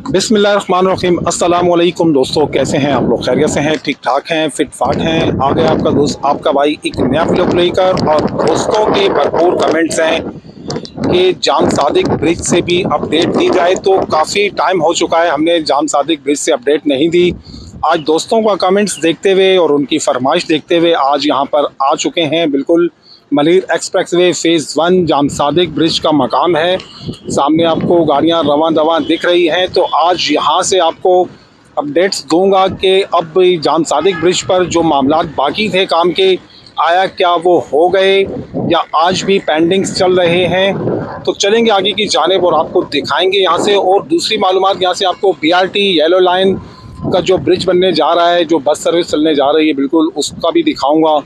बिस्मिल्लाहिर्रहमानिर्रहीम। अस्सलाम वालेकुम दोस्तों, कैसे हैं आप लोग? खैरियत से हैं, ठीक ठाक हैं, फिट फाट हैं? आ गया आपका दोस्त, आपका भाई एक नया वीडियो लेकर, और दोस्तों के भरपूर कमेंट्स हैं कि जाम सादिक ब्रिज से भी अपडेट दी जाए। तो काफ़ी टाइम हो चुका है, हमने जाम सादिक ब्रिज से अपडेट नहीं दी। आज दोस्तों का कमेंट्स देखते हुए और उनकी फरमाइश देखते हुए आज यहाँ पर आ चुके हैं। बिल्कुल मलिर एक्सप्रेसवे फ़ेज़ 1 जाम सादिक ब्रिज का मकाम है। सामने आपको गाड़ियाँ रवां दवां दिख रही हैं। तो आज यहाँ से आपको अपडेट्स दूंगा कि अब जाम सादिक ब्रिज पर जो मामलात बाकी थे काम के, आया क्या वो हो गए या आज भी पेंडिंग्स चल रहे हैं। तो चलेंगे आगे की जानिब और आपको दिखाएंगे यहाँ से। और दूसरी मालूमात यहाँ से आपको BRT येलो लाइन का जो ब्रिज बनने जा रहा है, जो बस सर्विस चलने जा रही है, बिल्कुल उसका भी दिखाऊंगा।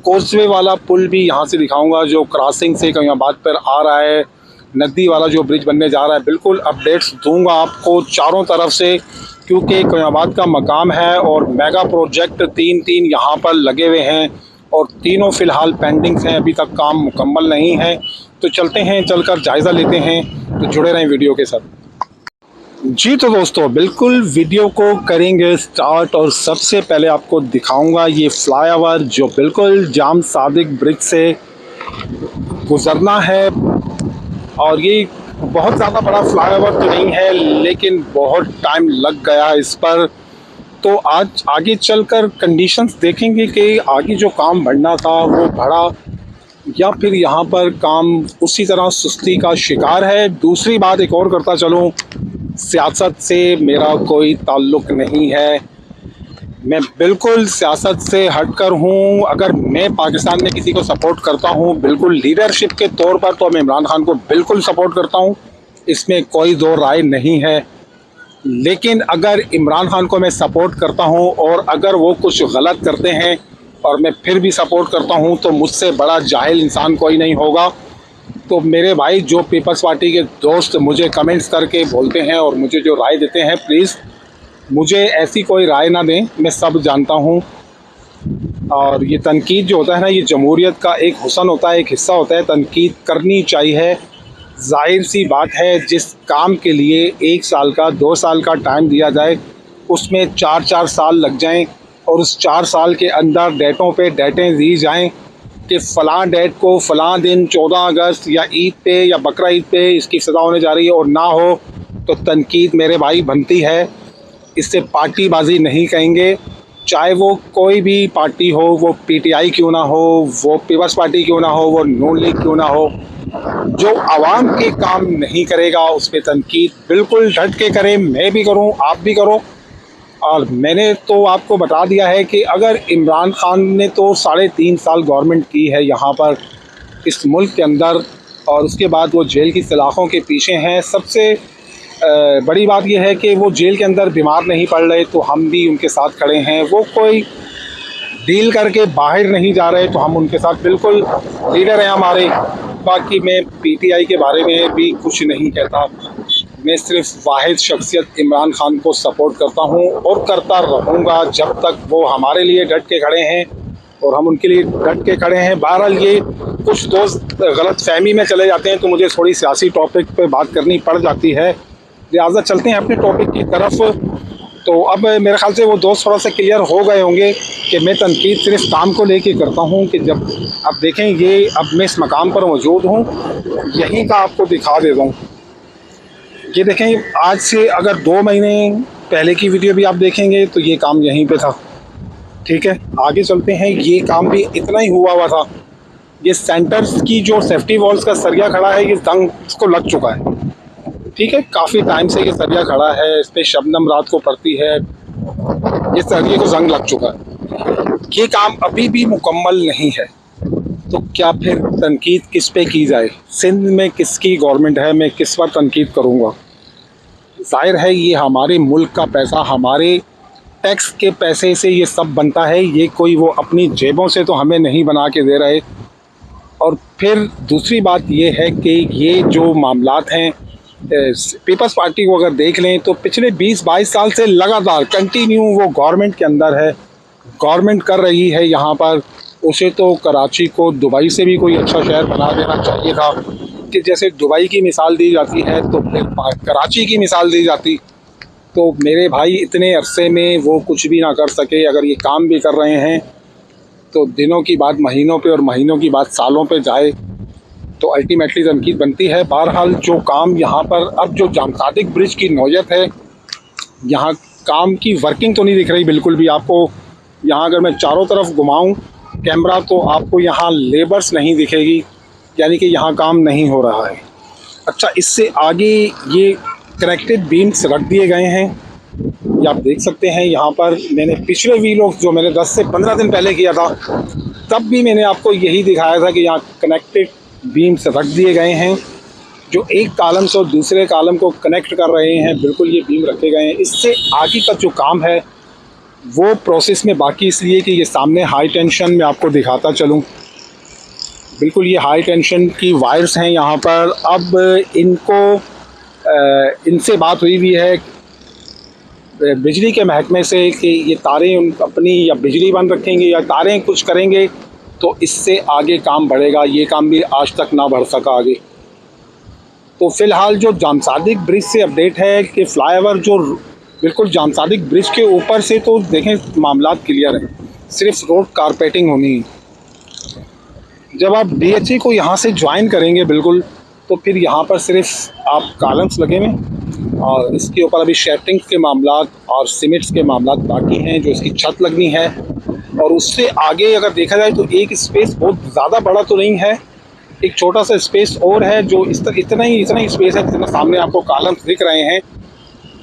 कोर्सवे वाला पुल भी यहाँ से दिखाऊंगा जो क्रॉसिंग से कयाबाद पर आ रहा है। नकदी वाला जो ब्रिज बनने जा रहा है, बिल्कुल अपडेट्स दूंगा आपको चारों तरफ से, क्योंकि कयाबाद का मकाम है और मेगा प्रोजेक्ट तीन यहाँ पर लगे हुए हैं और तीनों फ़िलहाल पेंडिंग्स हैं, अभी तक काम मुकम्मल नहीं है। तो चलते हैं, चलकर जायज़ा लेते हैं। तो जुड़े रहें वीडियो के साथ। जी तो दोस्तों, बिल्कुल वीडियो को करेंगे स्टार्ट और सबसे पहले आपको दिखाऊंगा ये फ्लाईओवर जो बिल्कुल जाम सादिक ब्रिज से गुज़रना है। और ये बहुत ज़्यादा बड़ा फ्लाईओवर तो नहीं है, लेकिन बहुत टाइम लग गया इस पर। तो आज आगे चलकर कंडीशंस देखेंगे कि आगे जो काम बढ़ना था वो बढ़ा या फिर यहाँ पर काम उसी तरह सुस्ती का शिकार है। दूसरी बात एक और करता चलूँ, सियासत से मेरा कोई ताल्लुक़ नहीं है, मैं बिल्कुल सियासत से हटकर हूँ। अगर मैं पाकिस्तान में किसी को सपोर्ट करता हूँ बिल्कुल लीडरशिप के तौर पर, तो मैं इमरान खान को बिल्कुल सपोर्ट करता हूँ, इसमें कोई दो राय नहीं है। लेकिन अगर इमरान खान को मैं सपोर्ट करता हूँ और अगर वो कुछ गलत करते हैं और मैं फिर भी सपोर्ट करता हूँ, तो मुझसे बड़ा जाहिल इंसान कोई नहीं होगा। तो मेरे भाई जो पीपल्स पार्टी के दोस्त मुझे कमेंट्स करके बोलते हैं और मुझे जो राय देते हैं, प्लीज़ मुझे ऐसी कोई राय ना दें, मैं सब जानता हूँ। और ये तनकीद जो होता है ना, ये जमहूरियत का एक हुस्न होता है, एक हिस्सा होता है, तनकीद करनी चाहिए। जाहिर सी बात है, जिस काम के लिए 1 साल का 2 साल का टाइम दिया जाए, उसमें 4-4 साल लग जाएं और उस 4 साल के अंदर डेटों पे डेटें दी जाएं कि फ़लाँ डेट को फ़लाँ दिन 14 अगस्त या ईद पे या बकरा ईद पे इसकी सज़ा होने जा रही है और ना हो, तो तनकीद मेरे भाई बनती है। इससे पार्टीबाजी नहीं कहेंगे, चाहे वो कोई भी पार्टी हो, वो PTI क्यों ना हो, वो पीपल्स पार्टी क्यों ना हो, वो नून लीग क्यों ना हो। जो आवाम के काम नहीं करेगा उस पर तनकीद बिल्कुल डट के करें, मैं भी करूं, आप भी करो। और मैंने तो आपको बता दिया है कि अगर इमरान खान ने तो 3.5 साल गवर्नमेंट की है यहाँ पर इस मुल्क के अंदर, और उसके बाद वो जेल की सलाखों के पीछे हैं। सबसे बड़ी बात यह है कि वो जेल के अंदर बीमार नहीं पड़ रहे, तो हम भी उनके साथ खड़े हैं। वो कोई डील करके बाहर नहीं जा रहे, तो हम उनके साथ बिल्कुल लीडर हैं हमारे। बाकी मैं PTI के बारे में भी कुछ नहीं कहता, मैं सिर्फ वाहिद शख्सियत इमरान खान को सपोर्ट करता हूं और करता रहूँगा जब तक वो हमारे लिए डट के खड़े हैं और हम उनके लिए डट के खड़े हैं। बहरहाल ये कुछ दोस्त गलत फहमी में चले जाते हैं, तो मुझे थोड़ी सियासी टॉपिक पे बात करनी पड़ जाती है, लिहाजा चलते हैं अपने टॉपिक की तरफ। तो अब मेरे ख्याल से वो दोस्त थोड़ा सा क्लियर हो गए होंगे कि मैं तनकीद सिर्फ काम को लेके करता हूँ। कि जब अब देखें, ये अब मैं इस मकाम पर मौजूद हूँ, यहीं का आपको दिखा देता हूँ। ये देखें, आज से अगर 2 महीने पहले की वीडियो भी आप देखेंगे तो ये काम यहीं पे था। ठीक है, आगे चलते हैं। ये काम भी इतना ही हुआ था। ये सेंटर्स की जो सेफ्टी वॉल्स का सरिया खड़ा है, ये जंग इसको लग चुका है। ठीक है, काफ़ी टाइम से ये सरिया खड़ा है, इस पर शबनम रात को पड़ती है, ये सरिये को जंग लग चुका है। ये काम अभी भी मुकम्मल नहीं है, तो क्या फिर तनकीद किस पे की जाए? सिंध में किसकी गवर्नमेंट है, मैं किस पर तनकीद करूँगा? जाहिर है ये हमारे मुल्क का पैसा, हमारे टैक्स के पैसे से ये सब बनता है, ये कोई वो अपनी जेबों से तो हमें नहीं बना के दे रहे। और फिर दूसरी बात ये है कि ये जो मामलात हैं, पीपल्स पार्टी को अगर देख लें तो पिछले 20-22 साल से लगातार कंटिन्यू वो गवर्नमेंट के अंदर है, गवर्नमेंट कर रही है यहाँ पर। उसे तो कराची को दुबई से भी कोई अच्छा शहर बना देना चाहिए था कि जैसे दुबई की मिसाल दी जाती है तो फिर कराची की मिसाल दी जाती, तो मेरे भाई इतने अरसे में वो कुछ भी ना कर सके। अगर ये काम भी कर रहे हैं तो दिनों की बात महीनों पे और महीनों की बात सालों पे जाए तो अल्टीमेटली तनकीद बनती है। बहरहाल जो काम यहाँ पर अब जो जाम सादिक ब्रिज की नौयत है, यहाँ काम की वर्किंग तो नहीं दिख रही बिल्कुल भी आपको। यहाँ अगर मैं चारों तरफ घुमाऊँ कैमरा तो आपको यहाँ लेबर्स नहीं दिखेगी, यानी कि यहाँ काम नहीं हो रहा है। अच्छा, इससे आगे ये कनेक्टेड बीम्स रख दिए गए हैं, ये आप देख सकते हैं। यहाँ पर मैंने पिछले वीलॉग जो मैंने 10 से 15 दिन पहले किया था तब भी मैंने आपको यही दिखाया था कि यहाँ कनेक्टेड बीम्स रख दिए गए हैं जो एक कॉलम से दूसरे कॉलम को कनेक्ट कर रहे हैं। बिल्कुल ये बीम रखे गए हैं। इससे आगे का जो काम है वो प्रोसेस में बाकी, इसलिए कि ये सामने हाई टेंशन में आपको दिखाता चलूँ। बिल्कुल ये हाई टेंशन की वायर्स हैं यहाँ पर। अब इनसे बात हुई हुई है बिजली के महकमे से कि ये तारें अपनी या बिजली बंद रखेंगे या तारें कुछ करेंगे तो इससे आगे काम बढ़ेगा। ये काम भी आज तक ना बढ़ सका आगे। तो फ़िलहाल जो जाम सादिक ब्रिज से अपडेट है कि फ्लाईओवर जो बिल्कुल जाम सादिक ब्रिज के ऊपर से, तो देखें मामला क्लियर है, सिर्फ रोड कारपेटिंग होनी है। जब आप DHA को यहाँ से ज्वाइन करेंगे बिल्कुल, तो फिर यहाँ पर सिर्फ आप कॉलम्स लगे हुए और इसके ऊपर अभी शेल्टरिंग के मामलात और सीमेंट्स के मामलात बाकी हैं जो इसकी छत लगनी है। और उससे आगे अगर देखा जाए तो एक स्पेस बहुत ज़्यादा बड़ा तो नहीं है, एक छोटा सा स्पेस और है जो इतना ही स्पेस है जितना सामने आपको कॉलम्स दिख रहे हैं।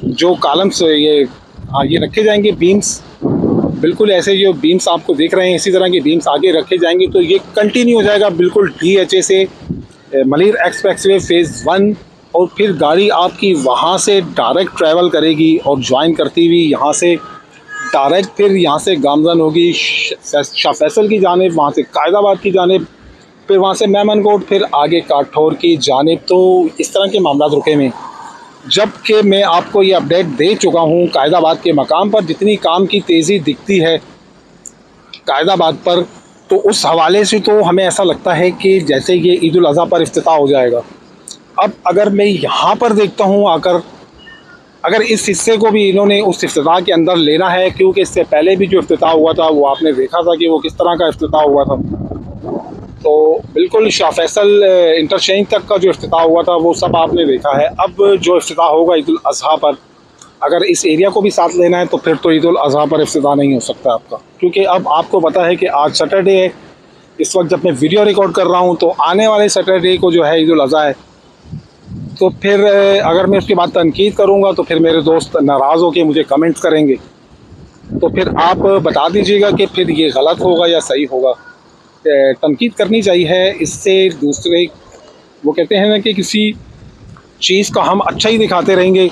जो कॉलम्स ये रखे जाएंगे बीम्स, बिल्कुल ऐसे जो बीम्स आपको दिख रहे हैं इसी तरह के बीम्स आगे रखे जाएंगे। तो ये कंटिन्यू हो जाएगा बिल्कुल DHA से मलिर एक्सप्रेसवे फ़ेज़ 1, और फिर गाड़ी आपकी वहाँ से डायरेक्ट ट्रैवल करेगी और ज्वाइन करती हुई यहाँ से डायरेक्ट फिर यहाँ से गामजन होगी शाह फैसल की जानिब, वहाँ से कायदाबाद की जानिब, फिर वहाँ से मेमनकोट, फिर आगे काठौर की जानिब। तो इस तरह के मामला रुके में, जबकि मैं आपको ये अपडेट दे चुका हूँ कायदाबाद के मकाम पर जितनी काम की तेज़ी दिखती है कायदाबाद पर, तो उस हवाले से तो हमें ऐसा लगता है कि जैसे ये ईद उल अज़हा पर इफ्तिताह हो जाएगा। अब अगर मैं यहाँ पर देखता हूँ आकर, अगर इस हिस्से को भी इन्होंने उस इफ्तिताह के अंदर लेना है, क्योंकि इससे पहले भी जो इफ्तिताह हुआ था वो आपने देखा था कि वो किस तरह का इफ्तिताह हुआ था। तो बिल्कुल शाह फैसल इंटरचेंज तक का जो इफ्तिताह हुआ था वो सब आपने देखा है। अब जो इफ्तिताह होगा ईद उल अज़हा पर, अगर इस एरिया को भी साथ लेना है तो फिर तो ईद उल अज़हा पर इफ्तिताह नहीं हो सकता आपका, क्योंकि अब आपको पता है कि आज सैटरडे है। इस वक्त जब मैं वीडियो रिकॉर्ड कर रहा हूँ तो आने वाले सैटरडे को जो है ईद उल अज़हा है। तो फिर अगर मैं उसके बाद तनकीद करूँगा तो फिर मेरे दोस्त नाराज़ होकर मुझे कमेंट्स करेंगे। तो फिर आप बता दीजिएगा कि फिर ये गलत होगा या सही होगा। तनकीद करनी चाहिए। इससे दूसरे वो कहते हैं ना कि किसी चीज़ का हम अच्छा ही दिखाते रहेंगे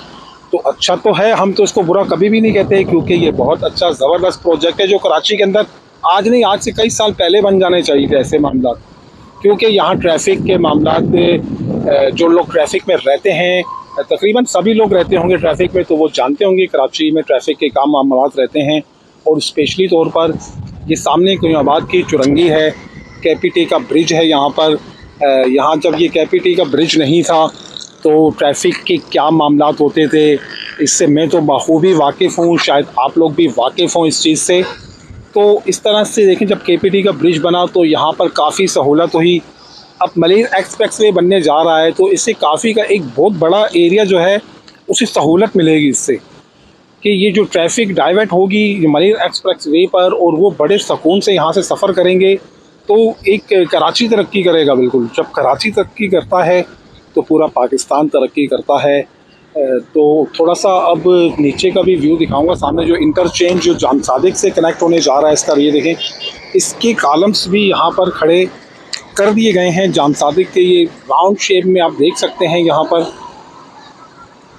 तो अच्छा तो है, हम तो इसको बुरा कभी भी नहीं कहते, क्योंकि ये बहुत अच्छा ज़बरदस्त प्रोजेक्ट है जो कराची के अंदर आज नहीं, आज से कई साल पहले बन जाने चाहिए थे ऐसे मामला। क्योंकि यहाँ ट्रैफिक के मामला, जो लोग ट्रैफिक में रहते हैं, तकरीबन सभी लोग रहते होंगे ट्रैफिक में, तो वो जानते होंगे कराची में ट्रैफिक के काम मामलात रहते हैं। और स्पेशली तौर पर ये सामने क़ैयूमाबाद की चुरंगी है, KPT का ब्रिज है यहाँ पर। यहाँ जब ये KPT का ब्रिज नहीं था तो ट्रैफिक के क्या मामलात होते थे, इससे मैं तो बखूबी वाकिफ़ हूँ, शायद आप लोग भी वाकिफ़ हों इस चीज़ से। तो इस तरह से देखें, जब KPT का ब्रिज बना तो यहाँ पर काफ़ी सहूलत हुई। अब मलिर एक्सप्रेसवे बनने जा रहा है तो इससे काफ़ी का एक बहुत बड़ा एरिया जो है उसे सहूलत मिलेगी इससे, कि ये जो ट्रैफिक डाइवर्ट होगी मलिर एक्सप्रेसवे पर और वो बड़े सुकून से यहाँ से सफ़र करेंगे तो एक कराची तरक्की करेगा। बिल्कुल, जब कराची तरक्की करता है तो पूरा पाकिस्तान तरक्की करता है। तो थोड़ा सा अब नीचे का भी व्यू दिखाऊंगा। सामने जो इंटरचेंज जो जाम सादिक से कनेक्ट होने जा रहा है इसका, ये देखें, इसके कॉलम्स भी यहाँ पर खड़े कर दिए गए हैं जाम सादिक के। ये राउंड शेप में आप देख सकते हैं, यहाँ पर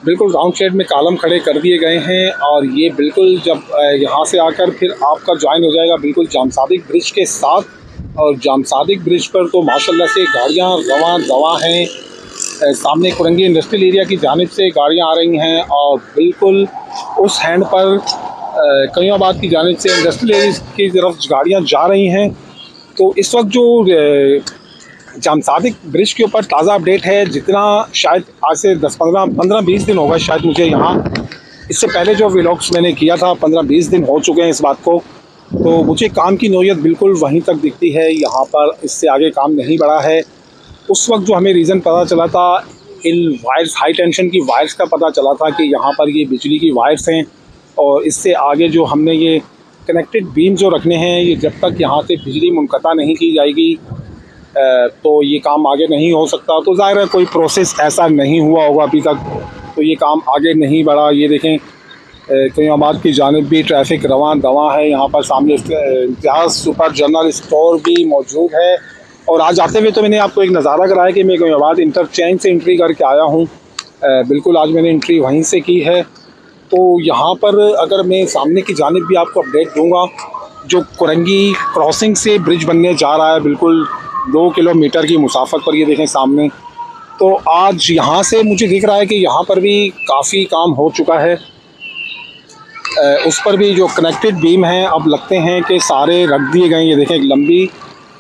बिल्कुल राउंड शेप में कॉलम खड़े कर दिए गए हैं। और ये बिल्कुल जब यहाँ से आकर फिर आपका ज्वाइन हो जाएगा बिल्कुल जाम सादिक ब्रिज के साथ। और जाम सादिक ब्रिज पर तो माशाल्लाह से गाड़ियाँ रवां हैं। सामने कुरंगी इंडस्ट्रियल एरिया की जानिब से गाड़ियाँ आ रही हैं और बिल्कुल उस हैंड पर क़ैयूमाबाद की जानिब से इंडस्ट्रियल एरिया की तरफ गाड़ियाँ जा रही हैं। तो इस वक्त जो जामसादिक ब्रिज के ऊपर ताज़ा अपडेट है, जितना शायद आज से 15-20 दिन होगा शायद मुझे यहाँ। इससे पहले जो व्लॉग्स मैंने किया था 15-20 दिन हो चुके हैं इस बात को। तो मुझे काम की नौयत बिल्कुल वहीं तक दिखती है, यहाँ पर इससे आगे काम नहीं बढ़ा है। उस वक्त जो हमें रीज़न पता चला था, इन वायर्स, हाई टेंशन की वायर्स का पता चला था कि यहाँ पर ये बिजली की वायर्स हैं, और इससे आगे जो हमने ये कनेक्टेड बीम जो रखने हैं, ये जब तक यहाँ से बिजली मुनक़ता नहीं की जाएगी तो ये काम आगे नहीं हो सकता। तो ज़ाहिर है कोई प्रोसेस ऐसा नहीं हुआ होगा अभी तक, तो ये काम आगे नहीं बढ़ा। ये देखें क़यामात की जानिब भी ट्रैफिक रवां दवां है। यहाँ पर सामने इम्तियाज़ सुपर जनरल स्टोर भी मौजूद है। और आज आते हुए तो मैंने आपको एक नज़ारा कराया कि मैं क़यामात इंटरचेंज से एंट्री करके आया हूँ। बिल्कुल आज मैंने एंट्री वहीं से की है। तो यहाँ पर अगर मैं सामने की जानिब भी आपको अपडेट दूँगा, जो कुरंगी क्रॉसिंग से ब्रिज बनने जा रहा है, बिल्कुल 2 किलोमीटर की मुसाफत पर, ये देखें सामने। तो आज यहाँ से मुझे दिख रहा है कि यहाँ पर भी काफ़ी काम हो चुका है। उस पर भी जो कनेक्टेड बीम हैं अब लगते हैं कि सारे रख दिए गए। ये देखें एक लंबी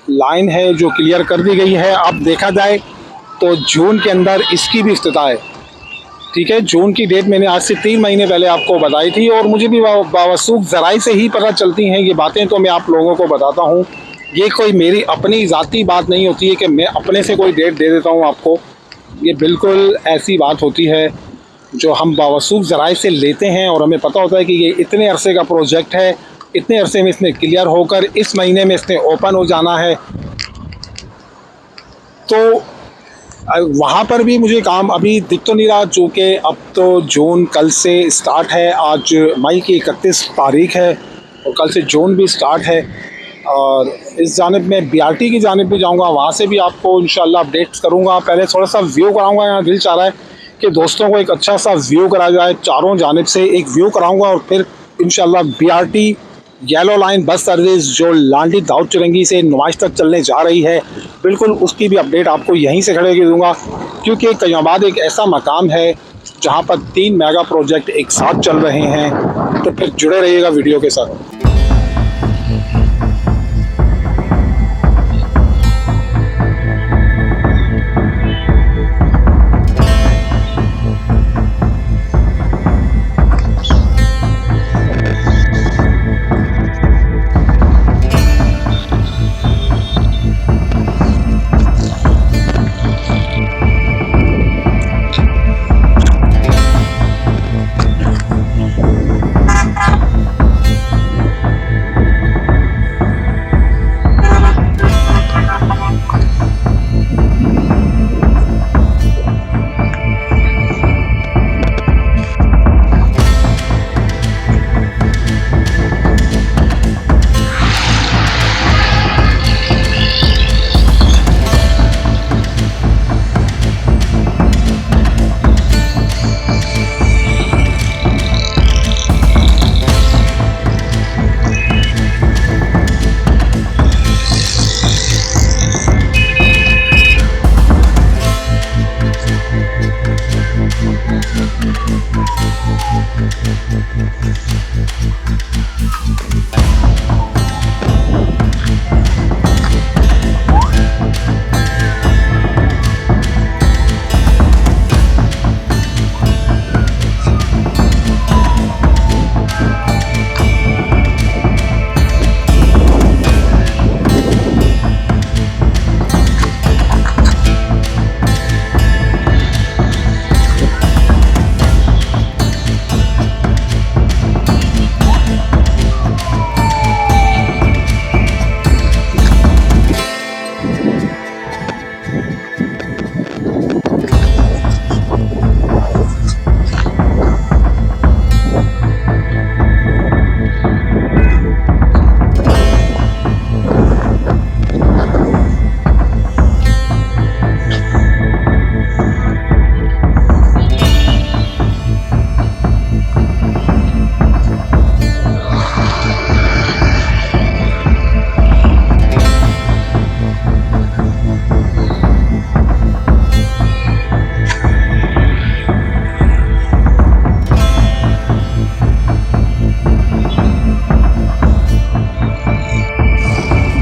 लाइन है जो क्लियर कर दी गई है। अब देखा जाए तो जून के अंदर इसकी भी इफ्तिताह है। ठीक है, जून की डेट मैंने आज से 3 महीने पहले आपको बताई थी, और मुझे भी बावसूख ज़राई से ही पता चलती हैं ये बातें, तो मैं आप लोगों को बताता हूँ। ये कोई मेरी अपनी ज़ाती बात नहीं होती है कि मैं अपने से कोई डेट दे देता हूँ आपको। ये बिल्कुल ऐसी बात होती है जो हम बावसूख ज़राए से लेते हैं, और हमें पता होता है कि ये इतने अरसे का प्रोजेक्ट है, इतने अरसे में इसने क्लियर होकर इस महीने में इसने ओपन हो जाना है। तो वहाँ पर भी मुझे काम अभी दिख तो नहीं रहा, चूँकि अब तो जून कल से स्टार्ट है। आज मई की 31 तारीख है और कल से जून भी स्टार्ट है। और इस जानिब में BRT की जानिब भी जाऊँगा, वहाँ से भी आपको इंशाल्लाह अपडेट्स करूँगा। पहले थोड़ा सा व्यू कराऊँगा, यहाँ दिल चाह रहा है कि दोस्तों को एक अच्छा सा व्यू करा जाए, चारों जानिब से एक व्यू कराऊँगा। और फिर इंशाल्लाह BRT yellow line bus service जो लांडी दाऊद चुरंगी से नुमाइश तक चलने जा रही है, बिल्कुल उसकी भी अपडेट आपको यहीं से खड़े के दूँगा। क्योंकि क़यामात एक ऐसा मकाम है जहाँ पर 3 मेगा प्रोजेक्ट एक साथ चल रहे हैं। तो फिर जुड़े रहिएगा वीडियो के साथ।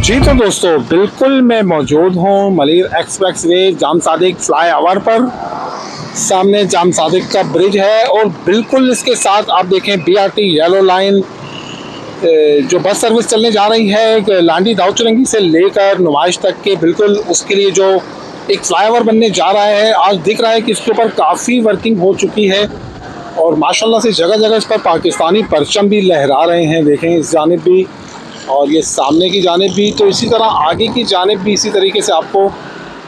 जी तो दोस्तों, बिल्कुल मैं मौजूद हूँ मलिर एक्सप्रेस वे जाम सादिक फ्लाई ओवर पर। सामने जाम सादिक का ब्रिज है और बिल्कुल इसके साथ आप देखें BRT येलो लाइन जो बस सर्विस चलने जा रही है लांडी दाऊ चुरंगी से लेकर नुमाइश तक के, बिल्कुल उसके लिए जो एक फ्लाईओवर बनने जा रहा है। आज दिख रहा है कि इसके ऊपर काफ़ी वर्किंग हो चुकी है और माशाल्लाह से जगह जगह इस पर पाकिस्तानी परचम भी लहरा रहे हैं। देखें इस जानिब भी और ये सामने की जानिब भी, तो इसी तरह आगे की जानिब भी इसी तरीके से आपको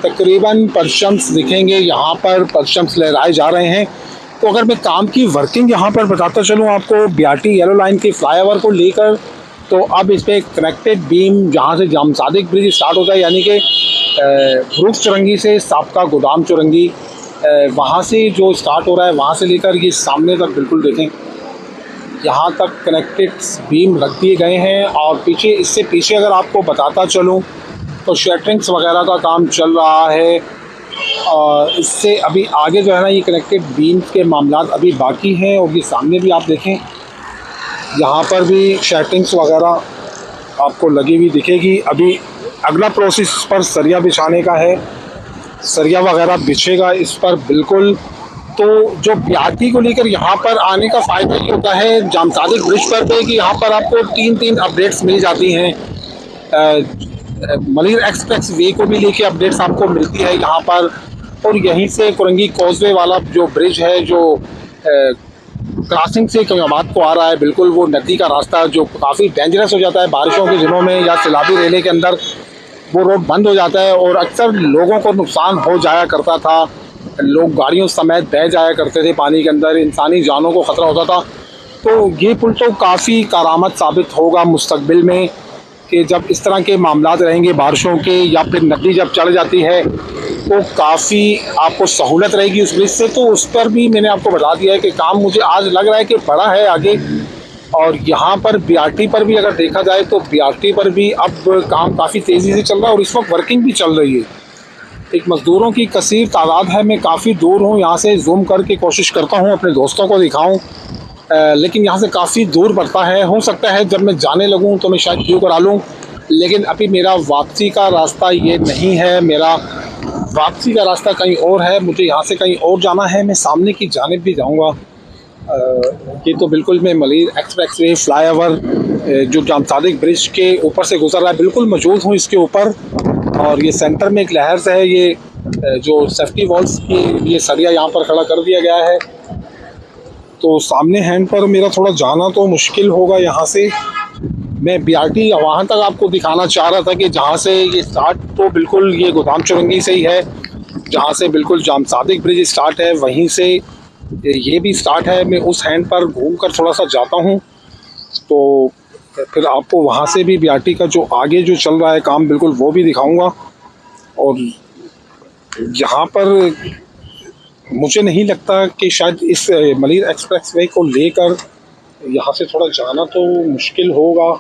तकरीबन परचम्स दिखेंगे। यहाँ पर परचम्स लहराए जा रहे हैं। तो अगर मैं काम की वर्किंग यहाँ पर बताता चलूँ आपको BRT येलो लाइन के फ्लाईओवर को लेकर, तो अब इस पर कनेक्टेड बीम जहाँ से जाम सादिक ब्रिज स्टार्ट होता है, यानी कि रूफ चुरंगी से साबका गोदाम चुरंगी, वहाँ से जो स्टार्ट हो रहा है वहाँ से लेकर ये सामने तक बिल्कुल देखें यहाँ तक कनेक्टेड बीम रख दिए गए हैं। और पीछे, इससे पीछे अगर आपको बताता चलूँ तो शटरिंग्स वगैरह का काम चल रहा है। और इससे अभी आगे जो है ना, ये कनेक्टेड बीम्स के मामलात अभी बाकी हैं। और ये सामने भी आप देखें, यहाँ पर भी शटरिंग्स वगैरह आपको लगी हुई दिखेगी। अभी अगला प्रोसेस पर सरिया बिछाने का है, सरिया वगैरह बिछेगा इस पर बिल्कुल। तो जो BRT को लेकर यहाँ पर आने का फ़ायदा ये होता है जाम सादिक ब्रिज पर पे कि यहाँ पर आपको तीन अपडेट्स मिल जाती हैं। मलिर एक्सप्रेस वे को भी लेके अपडेट्स आपको मिलती है यहाँ पर। और यहीं से कुरंगी कॉजवे वाला जो ब्रिज है, जो क्रॉसिंग से क़यामत को आ रहा है, बिल्कुल वो नदी का रास्ता जो काफ़ी डेंजरस हो जाता है बारिशों के दिनों में या सैलाबी रेले के अंदर, वो रोड बंद हो जाता है और अक्सर लोगों को नुकसान हो जाया करता था। लोग गाड़ियों समेत बह जाया करते थे पानी के अंदर, इंसानी जानों को ख़तरा होता था। तो ये पुल तो काफ़ी करामत साबित होगा मुस्तकबिल में कि जब इस तरह के मामलात रहेंगे बारिशों के, या फिर नदी जब चढ़ जाती है तो काफ़ी आपको सहूलत रहेगी उस ब्रिज से। तो उस पर भी मैंने आपको बता दिया है कि काम मुझे आज लग रहा है कि बड़ा है आगे। और यहाँ पर BRT पर भी अगर देखा जाए तो BRT पर भी अब काम काफ़ी तेज़ी से चल रहा है और इस वक्त वर्किंग भी चल रही है। एक मज़दूरों की कसीर तादाद है। मैं काफ़ी दूर हूँ, यहाँ से जूम करके कोशिश करता हूँ अपने दोस्तों को दिखाऊँ, लेकिन यहाँ से काफ़ी दूर पड़ता है। हो सकता है जब मैं जाने लगूँ तो मैं शायद क्यों करा लूँ, लेकिन अभी मेरा वापसी का रास्ता ये नहीं है। मेरा वापसी का रास्ता कहीं और है, मुझे यहाँ से कहीं और जाना है। मैं सामने की जानिब भी जाऊँगा। ये तो बिल्कुल मैं मलिर एक्सप्रेस वे फ्लाईओवर जो जाम सादिक ब्रिज के ऊपर से गुजर रहा है, बिल्कुल मौजूद हूँ इसके ऊपर। और ये सेंटर में एक लहर से है, ये जो सेफ्टी वॉल्स की ये सरिया यहाँ पर खड़ा कर दिया गया है। तो सामने हैंड पर मेरा थोड़ा जाना तो मुश्किल होगा यहाँ से। मैं BRT वहाँ तक आपको दिखाना चाह रहा था कि जहाँ से ये स्टार्ट तो बिल्कुल ये गोदाम चुरंगी से ही है, जहाँ से बिल्कुल जाम सादिक ब्रिज स्टार्ट है वहीं से ये भी स्टार्ट है। मैं उस हैंड पर घूम कर थोड़ा सा जाता हूँ तो फिर आपको वहाँ से भी BRT का जो आगे जो चल रहा है काम बिल्कुल वो भी दिखाऊंगा। और यहाँ पर मुझे नहीं लगता कि शायद इस मलिर एक्सप्रेस वे को लेकर यहाँ से थोड़ा जाना तो मुश्किल होगा।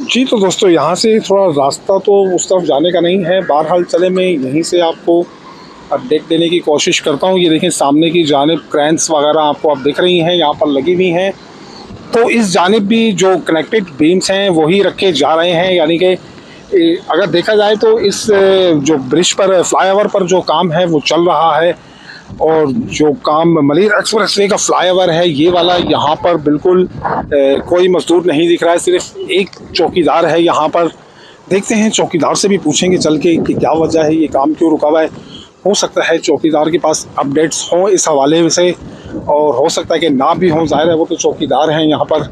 जी तो दोस्तों, यहाँ से थोड़ा रास्ता तो उस तरफ जाने का नहीं है। बहरहाल चले मैं यहीं से आपको अपडेट देने की कोशिश करता हूँ। ये देखें सामने की जानिब क्रैंस वगैरह आपको अब दिख रही हैं, यहाँ पर लगी हुई हैं। तो इस जानिब भी जो कनेक्टेड बीम्स हैं वही रखे जा रहे हैं। यानी कि अगर देखा जाए तो इस जो ब्रिज पर फ्लाईओवर पर जो काम है वो चल रहा है। और जो काम मलिर एक्सप्रेस वे का फ्लाईओवर है ये वाला, यहाँ पर बिल्कुल कोई मजदूर नहीं दिख रहा है, सिर्फ एक चौकीदार है यहाँ पर। देखते हैं चौकीदार से भी पूछेंगे चल के कि क्या वजह है, ये काम क्यों रुका हुआ है। हो सकता है चौकीदार के पास अपडेट्स हों इस हवाले से, और हो सकता है कि ना भी हों, ज़ाहिर है वो तो चौकीदार हैं यहाँ पर।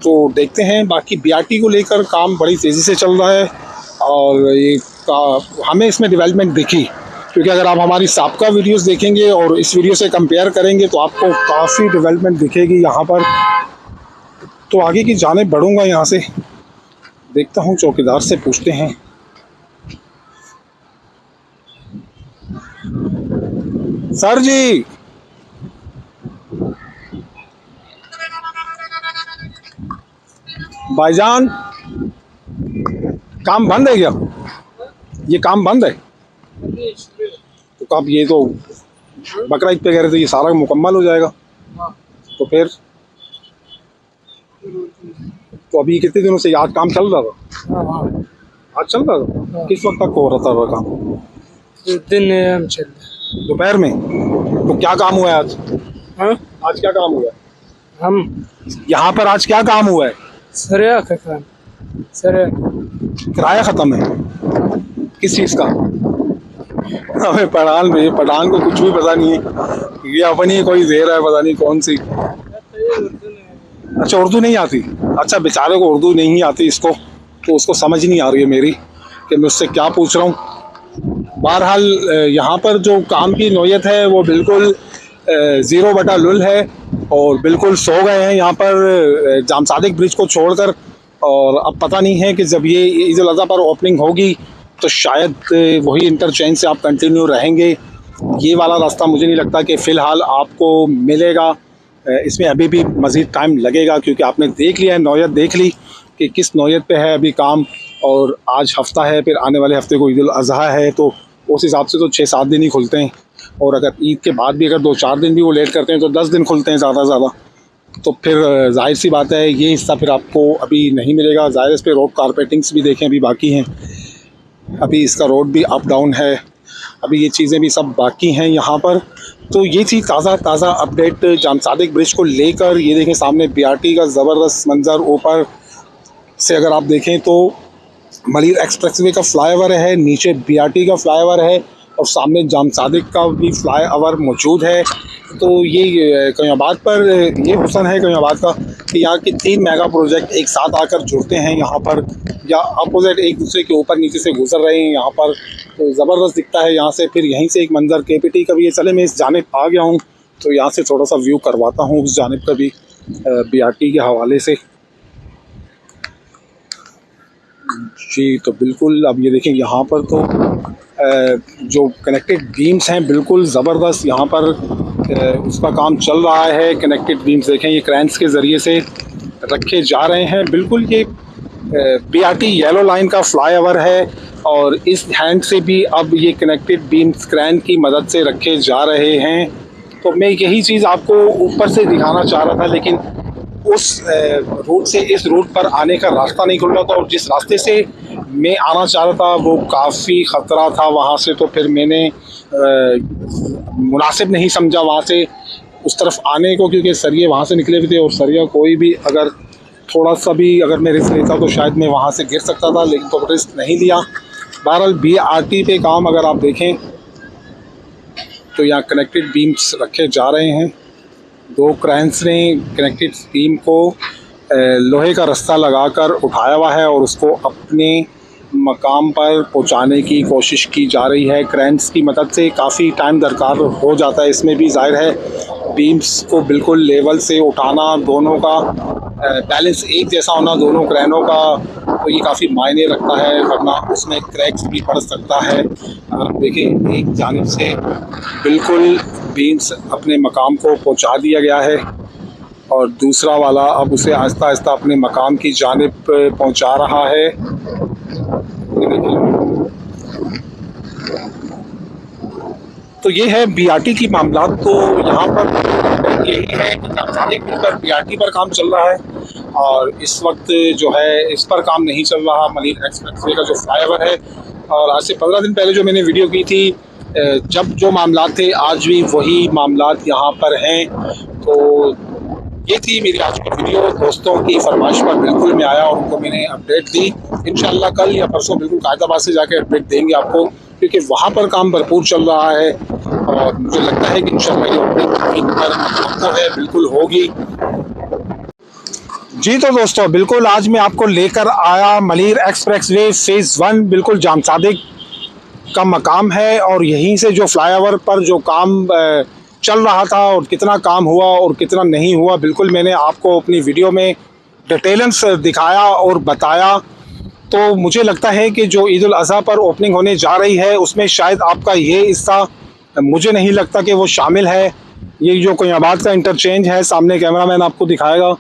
तो देखते हैं। बाकी BRT को लेकर काम बड़ी तेज़ी से चल रहा है और ये हमें इसमें डेवलपमेंट दिखी, क्योंकि अगर आप हमारी साबका वीडियोस देखेंगे और इस वीडियो से कंपेयर करेंगे तो आपको काफ़ी डेवलपमेंट दिखेगी यहाँ पर। तो आगे की जानिब बढ़ूँगा यहाँ से, देखता हूँ चौकीदार से पूछते हैं। सर जी, भाईजान, काम बंद है क्या? ये काम बंद है? तो अब ये तो बकरा ईद पे कह रहे थे ये सारा मुकम्मल हो जाएगा, तो फिर तो अभी कितने दिनों से याद काम चल रहा था? आज चल रहा था? हाँ। किस वक्त तक हो रहा था वो काम? दिन हम चल रहे। दोपहर में? तो क्या काम हुआ है आज? हाँ आज क्या काम हुआ है हम यहाँ पर? आज क्या काम हुआ है? सरिया का काम, सरिया किराया खत्म है? किस चीज का? हमें पठान को कुछ भी पता नहीं है। ये अपनी कोई जेर है, पता नहीं कौन सी। अच्छा, उर्दू नहीं आती? अच्छा, बेचारे को उर्दू नहीं आती इसको, तो उसको समझ नहीं आ रही है मेरी कि मैं उससे क्या पूछ रहा हूँ। बहरहाल यहाँ पर जो काम की नौयत है वो बिल्कुल 0/लुल है और बिल्कुल सो गए हैं यहाँ पर जाम सादिक ब्रिज को छोड़कर। और अब पता नहीं है कि जब ये ईद उल अज़हा पर ओपनिंग होगी तो शायद वही इंटरचेंज से आप कंटिन्यू रहेंगे। ये वाला रास्ता मुझे नहीं लगता कि फ़िलहाल आपको मिलेगा। इसमें अभी भी मज़ीद टाइम लगेगा, क्योंकि आपने देख लिया है, नौयत देख ली कि किस नौयत पे है अभी काम। और आज हफ्ता है, फिर आने वाले हफ्ते को ईद उल अज़हा है, तो उस हिसाब से तो 6-7 दिन ही खुलते हैं। और अगर ईद के बाद भी अगर 2-4 दिन भी वो लेट करते हैं तो 10 दिन खुलते हैं ज़्यादा से ज़्यादा। तो फिर जाहिर सी बात है ये हिस्सा फिर आपको अभी नहीं मिलेगा। ज़ाहिर इस पर रोड कारपेटिंग्स भी देखें अभी बाकी हैं, अभी इसका रोड भी अप डाउन है, अभी ये चीज़ें भी सब बाकी हैं यहाँ पर। तो ये थी ताज़ा अपडेट जाम सादिक ब्रिज को लेकर। ये देखें सामने BRT का ज़बरदस्त मंज़र, ऊपर से अगर आप देखें तो मलिर एक्सप्रेसवे का फ्लाईओवर है, नीचे BRT का फ्लाईओवर है और सामने जाम सादिक का भी फ्लाईओवर मौजूद है। तो ये कयाबाद पर ये हुसन है कयाबाद का कि यहाँ के 3 मेगा प्रोजेक्ट एक साथ आकर जुड़ते हैं यहाँ पर, या अपोजिट एक दूसरे के ऊपर नीचे से गुजर रहे हैं यहाँ पर। तो ज़बरदस्त दिखता है यहाँ से। फिर यहीं से एक मंज़र KPT का भी है। चले मैं इस जानिब आ गया हूँ तो यहाँ से थोड़ा सा व्यू करवाता हूँ उस जानिब का भी BRT के हवाले से। जी, तो बिल्कुल अब ये देखें यहाँ पर तो जो कनेक्टेड बीम्स हैं बिल्कुल ज़बरदस्त यहाँ पर उसका काम चल रहा है। कनेक्टेड बीम्स देखें, ये क्रैंस के ज़रिए से रखे जा रहे हैं। बिल्कुल ये BRT येलो लाइन का फ्लाईओवर है और इस हैंड से भी अब ये कनेक्टेड बीम्स क्रैन की मदद से रखे जा रहे हैं। तो मैं यही चीज़ आपको ऊपर से दिखाना चाह रहा था, लेकिन उस रूट से इस रूट पर आने का रास्ता नहीं खुल रहा था और जिस रास्ते से मैं आना चाह रहा था वो काफ़ी ख़तरा था वहाँ से। तो फिर मैंने मुनासिब नहीं समझा वहाँ से उस तरफ आने को, क्योंकि सरिये वहाँ से निकले हुए थे और सरिया कोई भी अगर थोड़ा सा भी अगर मैं रिस्क लेता तो शायद मैं वहाँ से गिर सकता था, लेकिन तो रिस्क नहीं लिया। बहरहाल BRT पे काम अगर आप देखें तो यहाँ कनेक्टेड बीम्स रखे जा रहे हैं। 2 क्रैंस ने कनेक्टेड बीम को लोहे का रास्ता लगाकर उठाया हुआ है और उसको अपने मकाम पर पहुंचाने की कोशिश की जा रही है। क्रैंस की मदद से काफ़ी टाइम दरकार हो जाता है। इसमें भी जाहिर है बीम्स को बिल्कुल लेवल से उठाना, दोनों का बैलेंस एक जैसा होना दोनों क्रैनों का, तो ये काफ़ी मायने रखता है, वरना उसमें क्रैक्स भी पड़ सकता है। आप देखें एक जानिब से बिल्कुल बीम्स अपने मकाम को पहुंचा दिया गया है और दूसरा वाला अब उसे आहिस्ता आहिस्ता अपने मकाम की जानिब पहुंचा रहा है। तो ये है BRT की मामला। तो यहाँ पर यही है कि BRT पर काम चल रहा है और इस वक्त जो है इस पर काम नहीं चल रहा, मलिर एक्सप्रेसवे का जो फ्लाईओवर है। और आज से 15 दिन पहले जो मैंने वीडियो की थी, जब जो मामलात थे आज भी वही मामलात यहाँ पर हैं। तो ये थी मेरी आज की वीडियो। दोस्तों की फरमाइश पर बिल्कुल मैं आया और उनको मैंने अपडेट दी। इंशाल्लाह कल या परसों बिल्कुल कायदाबाद से जाके अपडेट देंगे आपको, क्योंकि वहाँ पर काम भरपूर चल रहा है और मुझे लगता है कि इंशाल्लाह ये अपडेट बिल्कुल होगी। जी तो दोस्तों बिल्कुल आज मैं आपको लेकर आया मलिर एक्सप्रेसवे फेज़ 1, बिल्कुल जाम सादिक का मकाम है और यहीं से जो फ्लाईओवर पर जो काम चल रहा था और कितना काम हुआ और कितना नहीं हुआ, बिल्कुल मैंने आपको अपनी वीडियो में डिटेल्स दिखाया और बताया। तो मुझे लगता है कि जो ईद उल अज़हा पर ओपनिंग होने जा रही है उसमें शायद आपका ये हिस्सा मुझे नहीं लगता कि वो शामिल है। ये जो कयाबाद का इंटरचेंज है, सामने कैमरामैन आपको दिखाएगा,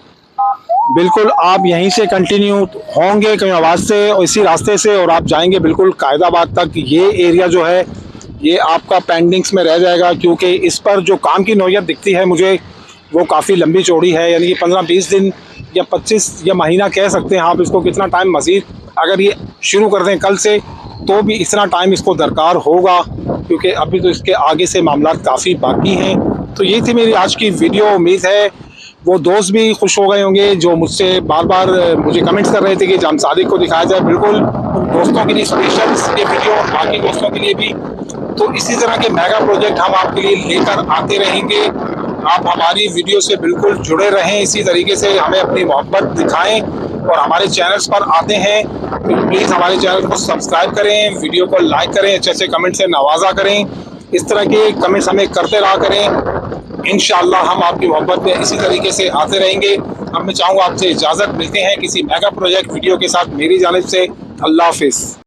बिल्कुल आप यहीं से कंटिन्यू होंगे कयाबाद से और इसी रास्ते से और आप जाएंगे बिल्कुल कायदाबाद तक। ये एरिया जो है ये आपका पेंडिंग्स में रह जाएगा, क्योंकि इस पर जो काम की नौयत दिखती है मुझे वो काफ़ी लंबी चौड़ी है। यानी कि 15-20 दिन या 25 या महीना कह सकते हैं आप इसको, कितना टाइम मज़ीद अगर ये शुरू कर दें कल से तो भी इतना टाइम इसको दरकार होगा, क्योंकि अभी तो इसके आगे से मामला काफ़ी बाकी हैं। तो ये थी मेरी आज की वीडियो। उम्मीद है वो दोस्त भी खुश हो गए होंगे जो मुझसे बार बार मुझे कमेंट्स कर रहे थे कि जाम सादिक को दिखाया जाए। बिल्कुल उन दोस्तों के लिए स्पेशल ये वीडियो और बाकी दोस्तों के लिए भी। तो इसी तरह के मेगा प्रोजेक्ट हम आपके लिए लेकर आते रहेंगे। आप हमारी वीडियो से बिल्कुल जुड़े रहें, इसी तरीके से हमें अपनी मोहब्बत दिखाएं। और हमारे चैनल्स पर आते हैं तो प्लीज़ हमारे चैनल को सब्सक्राइब करें, वीडियो को लाइक करें, अच्छे अच्छे कमेंट से नवाजा करें। इस तरह के कमेंट्स हमें करते रहा करें। इंशाअल्लाह हम आपकी मोहब्बत में इसी तरीके से आते रहेंगे। अब मैं चाहूँगा आपसे इजाज़त, मिलते हैं किसी मेगा प्रोजेक्ट वीडियो के साथ मेरी जानिब से। अल्लाह हाफिज़।